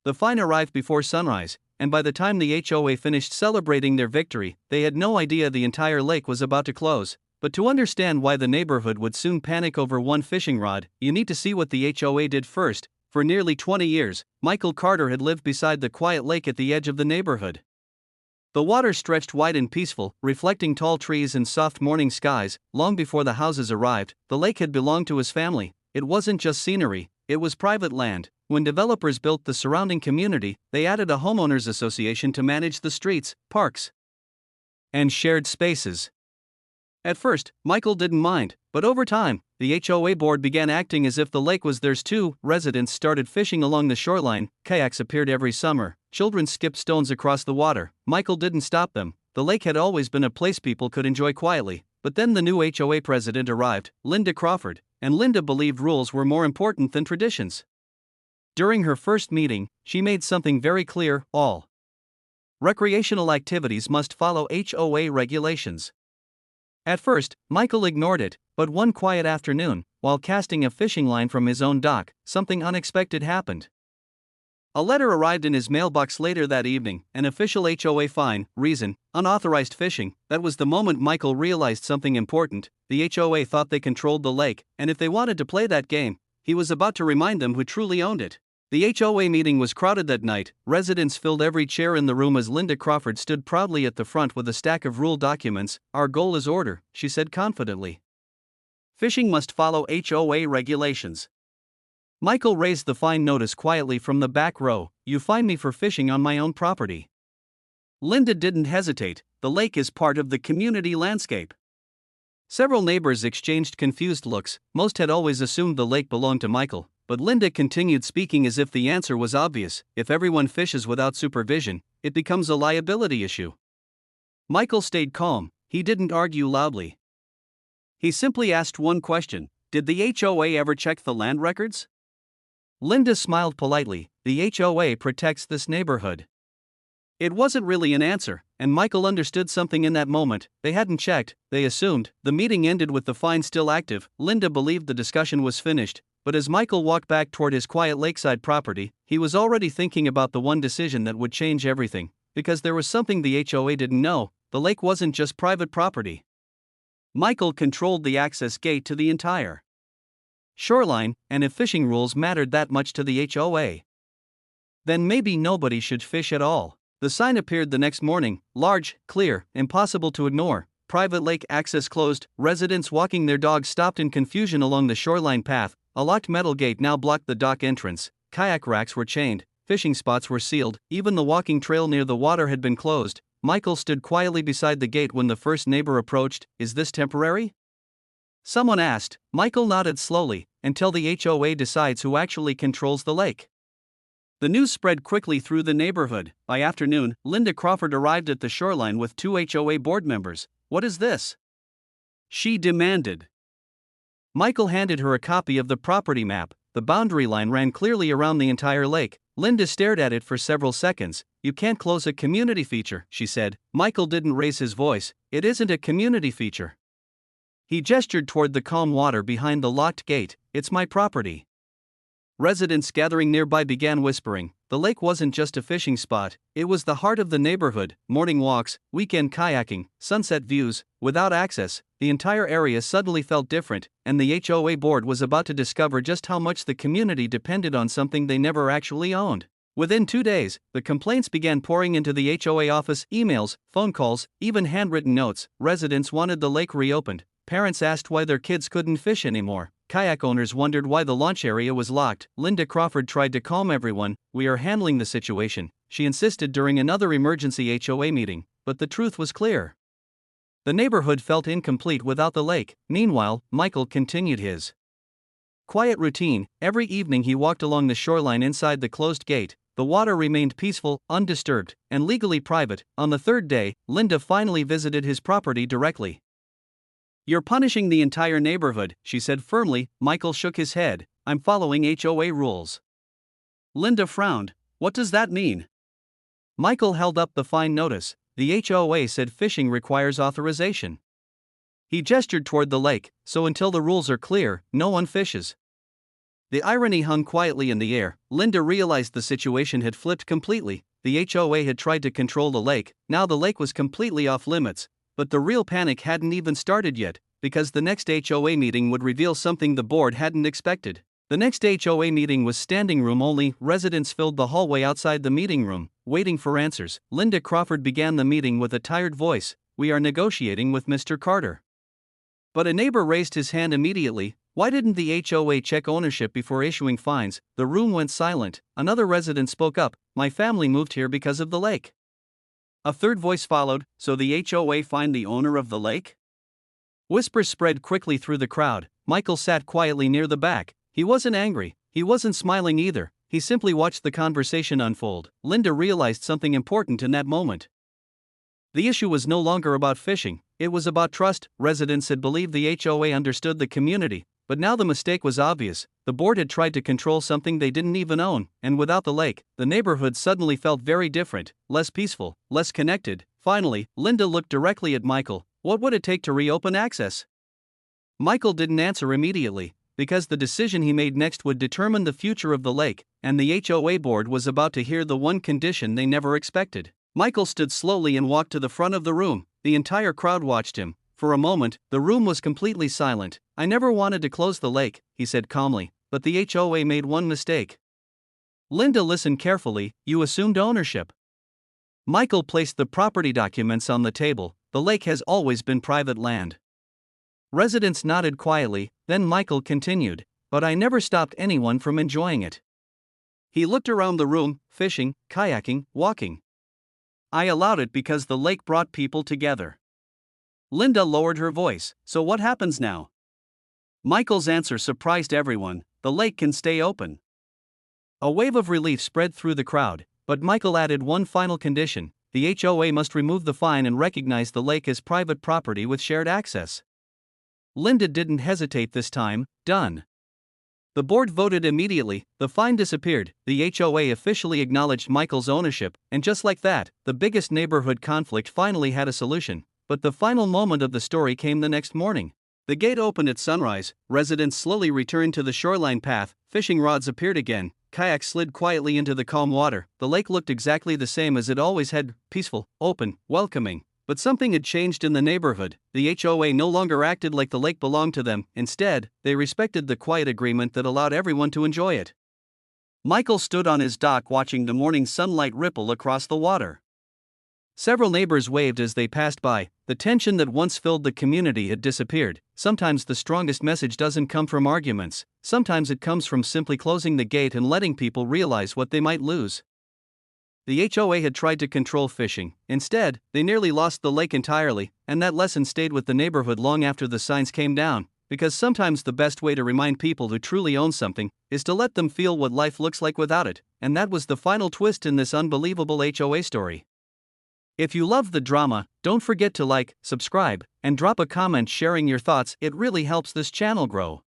The fine arrived before sunrise, and by the time the HOA finished celebrating their victory, they had no idea the entire lake was about to close. But to understand why the neighborhood would soon panic over one fishing rod, you need to see what the HOA did first. For nearly 20 years, Michael Carter had lived beside the quiet lake at the edge of the neighborhood. The water stretched wide and peaceful, reflecting tall trees and soft morning skies. Long before the houses arrived, the lake had belonged to his family. It wasn't just scenery, it was private land. When developers built the surrounding community, they added a homeowners association to manage the streets, parks, and shared spaces. At first, Michael didn't mind, but over time, the HOA board began acting as if the lake was theirs too. Residents started fishing along the shoreline, kayaks appeared every summer, children skipped stones across the water. Michael didn't stop them. The lake had always been a place people could enjoy quietly, but then the new HOA president arrived, Linda Crawford, and Linda believed rules were more important than traditions. During her first meeting, she made something very clear: all recreational activities must follow HOA regulations. At first, Michael ignored it, but one quiet afternoon, while casting a fishing line from his own dock, something unexpected happened. A letter arrived in his mailbox later that evening, an official HOA fine, reason, unauthorized fishing. That was the moment Michael realized something important. The HOA thought they controlled the lake, and if they wanted to play that game, he was about to remind them who truly owned it. The HOA meeting was crowded that night. Residents filled every chair in the room as Linda Crawford stood proudly at the front with a stack of rule documents. Our goal is order, she said confidently. Fishing must follow HOA regulations. Michael raised the fine notice quietly from the back row. You fine me for fishing on my own property. Linda didn't hesitate. The lake is part of the community landscape. Several neighbors exchanged confused looks. Most had always assumed the lake belonged to Michael. But Linda continued speaking as if the answer was obvious. If everyone fishes without supervision, it becomes a liability issue. Michael stayed calm. He didn't argue loudly. He simply asked one question: did the HOA ever check the land records? Linda smiled politely. The HOA protects this neighborhood. It wasn't really an answer, and Michael understood something in that moment. They hadn't checked, they assumed. The meeting ended with the fine still active. Linda believed the discussion was finished. But as Michael walked back toward his quiet lakeside property, he was already thinking about the one decision that would change everything. Because there was something the HOA didn't know: the lake wasn't just private property. Michael controlled the access gate to the entire shoreline, and if fishing rules mattered that much to the HOA, then maybe nobody should fish at all. The sign appeared the next morning, large, clear, impossible to ignore. Private lake access closed. Residents walking their dogs stopped in confusion along the shoreline path. A locked metal gate now blocked the dock entrance. Kayak racks were chained, fishing spots were sealed, even the walking trail near the water had been closed. Michael stood quietly beside the gate when the first neighbor approached. Is this temporary? Someone asked. Michael nodded slowly. Until the HOA decides who actually controls the lake. The news spread quickly through the neighborhood. By afternoon, Linda Crawford arrived at the shoreline with 2 HOA board members. What is this? She demanded. Michael handed her a copy of the property map. The boundary line ran clearly around the entire lake. Linda stared at it for several seconds. You can't close a community feature, she said. Michael didn't raise his voice. It isn't a community feature. He gestured toward the calm water behind the locked gate. It's my property. Residents gathering nearby began whispering. The lake wasn't just a fishing spot, it was the heart of the neighborhood. Morning walks, weekend kayaking, sunset views. Without access, the entire area suddenly felt different, and the HOA board was about to discover just how much the community depended on something they never actually owned. Within 2 days, the complaints began pouring into the HOA office: emails, phone calls, even handwritten notes. Residents wanted the lake reopened. Parents asked why their kids couldn't fish anymore. Kayak owners wondered why the launch area was locked. Linda Crawford tried to calm everyone. We are handling the situation, she insisted during another emergency HOA meeting, but the truth was clear. The neighborhood felt incomplete without the lake. Meanwhile, Michael continued his quiet routine. Every evening he walked along the shoreline inside the closed gate. The water remained peaceful, undisturbed, and legally private. On the third day, Linda finally visited his property directly. You're punishing the entire neighborhood, she said firmly. Michael shook his head. I'm following HOA rules. Linda frowned. What does that mean? Michael held up the fine notice. The HOA said fishing requires authorization. He gestured toward the lake. So until the rules are clear, no one fishes. The irony hung quietly in the air. Linda realized the situation had flipped completely. The HOA had tried to control the lake, now the lake was completely off limits. But the real panic hadn't even started yet, because the next HOA meeting would reveal something the board hadn't expected. The next HOA meeting was standing room only. Residents filled the hallway outside the meeting room, waiting for answers. Linda Crawford began the meeting with a tired voice. "We are negotiating with Mr. Carter." But a neighbor raised his hand immediately. "Why didn't the HOA check ownership before issuing fines?" The room went silent. Another resident spoke up. "My family moved here because of the lake." A third voice followed. "So the HOA fined the owner of the lake?" Whispers spread quickly through the crowd. Michael sat quietly near the back. He wasn't angry. He wasn't smiling either. He simply watched the conversation unfold. Linda realized something important in that moment. The issue was no longer about fishing. It was about trust. Residents had believed the HOA understood the community, but now the mistake was obvious. The board had tried to control something they didn't even own, and without the lake, the neighborhood suddenly felt very different, less peaceful, less connected. Finally, Linda looked directly at Michael. What would it take to reopen access? Michael didn't answer immediately, because the decision he made next would determine the future of the lake, and the HOA board was about to hear the one condition they never expected. Michael stood slowly and walked to the front of the room. The entire crowd watched him. For a moment, the room was completely silent. "I never wanted to close the lake," he said calmly, "but the HOA made one mistake." Linda listened carefully. "You assumed ownership." Michael placed the property documents on the table. "The lake has always been private land." Residents nodded quietly. Then Michael continued, "But I never stopped anyone from enjoying it." He looked around the room, fishing, kayaking, walking. "I allowed it because the lake brought people together." Linda lowered her voice. "So what happens now?" Michael's answer surprised everyone. "The lake can stay open." A wave of relief spread through the crowd, but Michael added one final condition. The HOA must remove the fine and recognize the lake as private property with shared access. Linda didn't hesitate this time. Done. The board voted immediately. The fine disappeared. The HOA officially acknowledged Michael's ownership, and just like that, the biggest neighborhood conflict finally had a solution. But the final moment of the story came the next morning. The gate opened at sunrise. Residents slowly returned to the shoreline path. Fishing rods appeared again. Kayaks slid quietly into the calm water. The lake looked exactly the same as it always had, peaceful, open, welcoming. But something had changed in the neighborhood. The HOA no longer acted like the lake belonged to them. Instead, they respected the quiet agreement that allowed everyone to enjoy it. Michael stood on his dock watching the morning sunlight ripple across the water. Several neighbors waved as they passed by. The tension that once filled the community had disappeared. Sometimes the strongest message doesn't come from arguments. Sometimes it comes from simply closing the gate and letting people realize what they might lose. The HOA had tried to control fishing. Instead, they nearly lost the lake entirely, and that lesson stayed with the neighborhood long after the signs came down, because sometimes the best way to remind people who truly own something is to let them feel what life looks like without it, and that was the final twist in this unbelievable HOA story. If you love the drama, don't forget to like, subscribe, and drop a comment sharing your thoughts. It really helps this channel grow.